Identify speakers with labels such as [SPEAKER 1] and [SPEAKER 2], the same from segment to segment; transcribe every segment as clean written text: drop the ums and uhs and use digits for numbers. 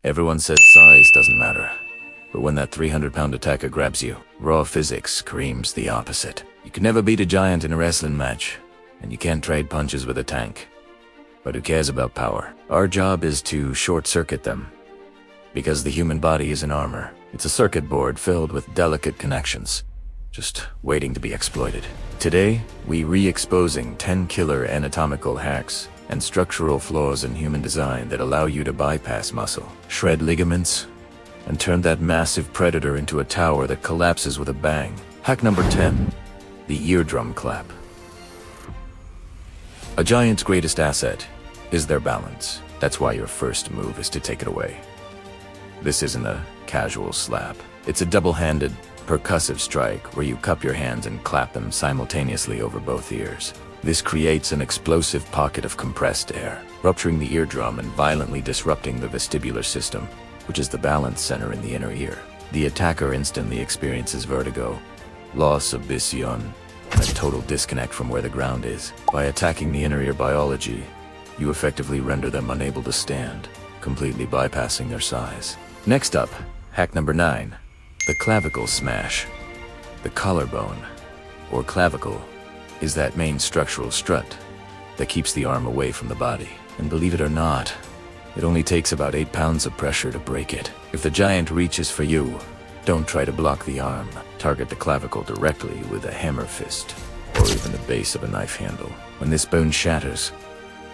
[SPEAKER 1] Everyone says size doesn't matter, but when that 300-pound attacker grabs you, raw physics screams the opposite. You can never beat a giant in a wrestling match, and you can't trade punches with a tank. But who cares about power? Our job is to short-circuit them, because the human body is an armor. It's a circuit board filled with delicate connections, just waiting to be exploited. Today, we re-exposing 10 killer anatomical hacks and structural flaws in human design that allow you to bypass muscle, shred ligaments, and turn that massive predator into a tower that collapses with a bang. Hack number 10, the eardrum clap. A giant's greatest asset is their balance. That's why your first move is to take it away. This isn't a casual slap. It's a double-handed, percussive strike where you cup your hands and clap them simultaneously over both ears. This creates an explosive pocket of compressed air, rupturing the eardrum and violently disrupting the vestibular system, which is the balance center in the inner ear. The attacker instantly experiences vertigo, loss of vision, and a total disconnect from where the ground is. By attacking the inner ear biology, you effectively render them unable to stand, completely bypassing their size. Next up, hack number 9, the clavicle smash. The collarbone, or clavicle, is that main structural strut that keeps the arm away from the body. And believe it or not, it only takes about 8 pounds of pressure to break it. If the giant reaches for you, don't try to block the arm. Target the clavicle directly with a hammer fist, or even the base of a knife handle. When this bone shatters,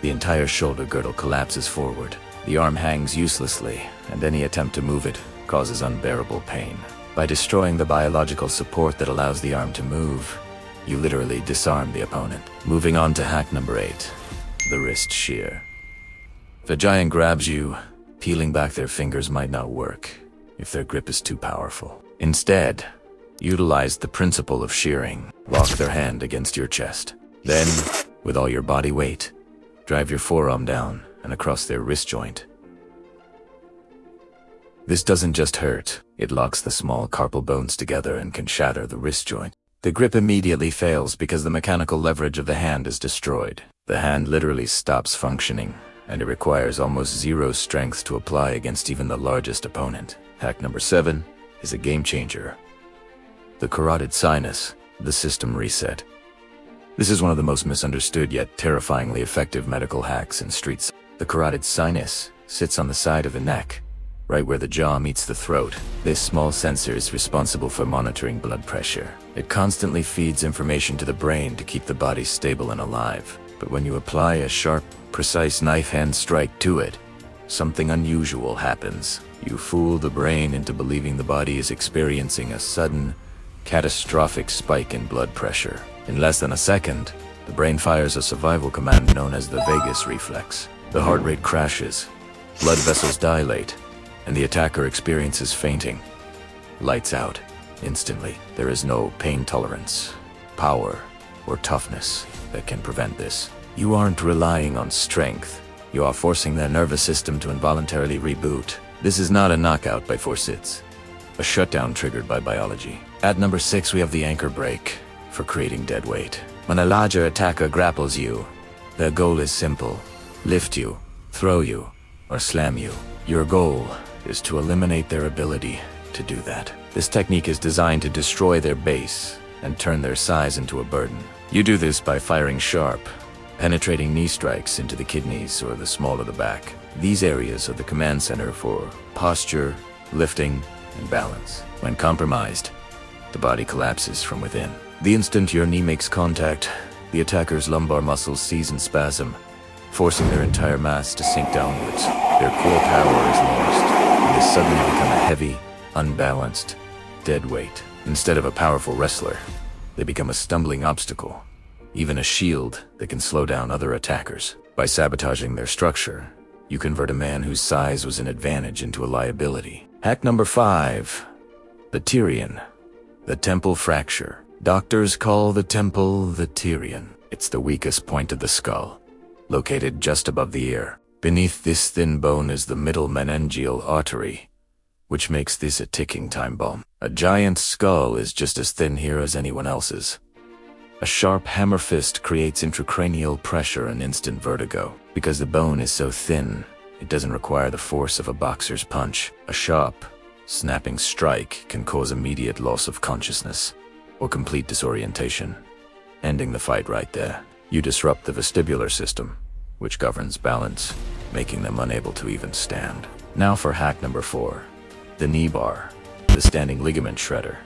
[SPEAKER 1] the entire shoulder girdle collapses forward. The arm hangs uselessly, and any attempt to move it causes unbearable pain. By destroying the biological support that allows the arm to move, you literally disarm the opponent. Moving on to hack number 8, the wrist shear. If a giant grabs you, peeling back their fingers might not work if their grip is too powerful. Instead, utilize the principle of shearing. Lock their hand against your chest. Then, with all your body weight, drive your forearm down and across their wrist joint. This doesn't just hurt, it locks the small carpal bones together and can shatter the wrist joint. The grip immediately fails because the mechanical leverage of the hand is destroyed. The hand literally stops functioning, and it requires almost zero strength to apply against even the largest opponent. Hack number 7 is a game changer. The carotid sinus, the system reset. This is one of the most misunderstood yet terrifyingly effective medical hacks in streets. The carotid sinus sits on the side of the neck, right where the jaw meets the throat. This small sensor is responsible for monitoring blood pressure. It constantly feeds information to the brain to keep the body stable and alive. But when you apply a sharp, precise knife hand strike to it, something unusual happens. You fool the brain into believing the body is experiencing a sudden, catastrophic spike in blood pressure. In less than a second, the brain fires a survival command known as the vagus reflex. The heart rate crashes, blood vessels dilate, and the attacker experiences fainting. Lights out, instantly. There is no pain tolerance, power, or toughness that can prevent this. You aren't relying on strength. You are forcing their nervous system to involuntarily reboot. This is not a knockout by force, a shutdown triggered by biology. At number 6, we have the anchor break for creating dead weight. When a larger attacker grapples you, their goal is simple: lift you, throw you, or slam you. Your goal is to eliminate their ability to do that. This technique is designed to destroy their base and turn their size into a burden. You do this by firing sharp, penetrating knee strikes into the kidneys or the small of the back. These areas are the command center for posture, lifting, and balance. When compromised, the body collapses from within. The instant your knee makes contact, the attacker's lumbar muscles seize and spasm, forcing their entire mass to sink downwards. Their core power is lost, and they suddenly become a heavy, unbalanced, dead weight. Instead of a powerful wrestler, they become a stumbling obstacle, even a shield that can slow down other attackers. By sabotaging their structure, you convert a man whose size was an advantage into a liability. Hack number 5, the Tyrian, the temple fracture. Doctors call the temple the Tyrian. It's the weakest point of the skull, located just above the ear. Beneath this thin bone is the middle meningeal artery, which makes this a ticking time bomb. A giant's skull is just as thin here as anyone else's. A sharp hammer fist creates intracranial pressure and instant vertigo. Because the bone is so thin, It doesn't require the force of a boxer's punch. A sharp, snapping strike can cause immediate loss of consciousness or complete disorientation, ending the fight right there. You disrupt the vestibular system, which governs balance, making them unable to even stand. Now for hack number 4, the knee bar, the standing ligament shredder.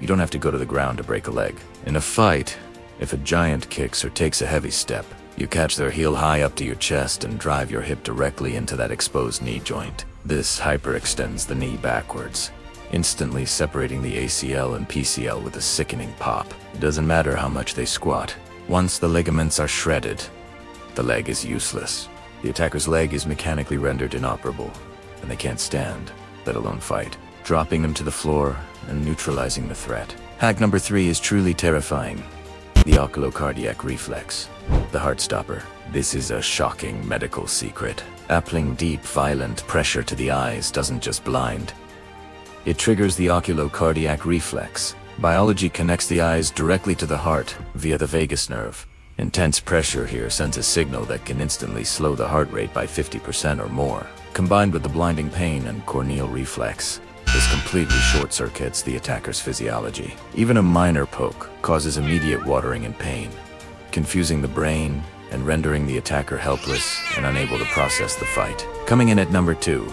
[SPEAKER 1] You don't have to go to the ground to break a leg. In a fight, if a giant kicks or takes a heavy step, you catch their heel high up to your chest and drive your hip directly into that exposed knee joint. This hyperextends the knee backwards, instantly separating the ACL and PCL with a sickening pop. It doesn't matter how much they squat. Once the ligaments are shredded, the leg is useless. The attacker's leg is mechanically rendered inoperable, and they can't stand, let alone fight, dropping them to the floor and neutralizing the threat. Hack number 3 is truly terrifying. The oculocardiac reflex, the heart stopper. This is a shocking medical secret. Applying deep, violent pressure to the eyes doesn't just blind. It triggers the oculocardiac reflex. Biology connects the eyes directly to the heart via the vagus nerve. Intense pressure here sends a signal that can instantly slow the heart rate by 50% or more. Combined with the blinding pain and corneal reflex, this completely short-circuits the attacker's physiology. Even a minor poke causes immediate watering and pain, confusing the brain and rendering the attacker helpless and unable to process the fight. Coming in at number 2,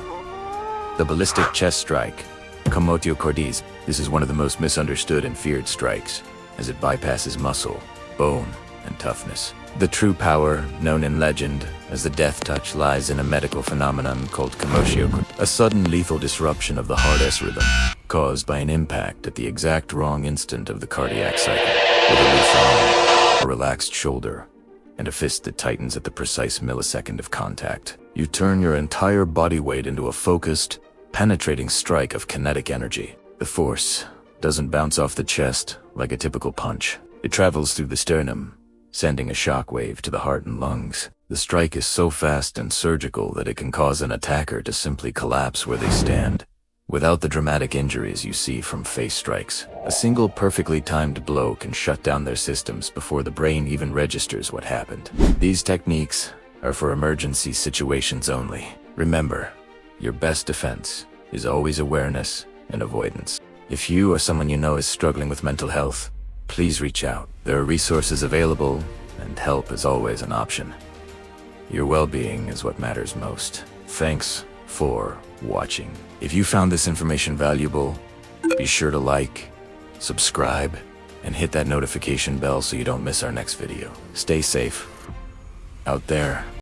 [SPEAKER 1] the ballistic chest strike, Commotio cordis. This is one of the most misunderstood and feared strikes, as it bypasses muscle, bone, and toughness. The true power, known in legend as the death touch, lies in a medical phenomenon called commotio cordis, a sudden lethal disruption of the heart S rhythm, caused by an impact at the exact wrong instant of the cardiac cycle. With a loose arm, a relaxed shoulder, and a fist that tightens at the precise millisecond of contact, you turn your entire body weight into a focused, penetrating strike of kinetic energy. The force doesn't bounce off the chest like a typical punch. It travels through the sternum, sending a shockwave to the heart and lungs. The strike is so fast and surgical that it can cause an attacker to simply collapse where they stand, without the dramatic injuries you see from face strikes. A single perfectly timed blow can shut down their systems before the brain even registers what happened. These techniques are for emergency situations only. Remember, your best defense is always awareness and avoidance. If you or someone you know is struggling with mental health, please reach out. There are resources available, and help is always an option. Your well-being is what matters most. Thanks for watching. If you found this information valuable, be sure to like, subscribe, and hit that notification bell so you don't miss our next video. Stay safe out there.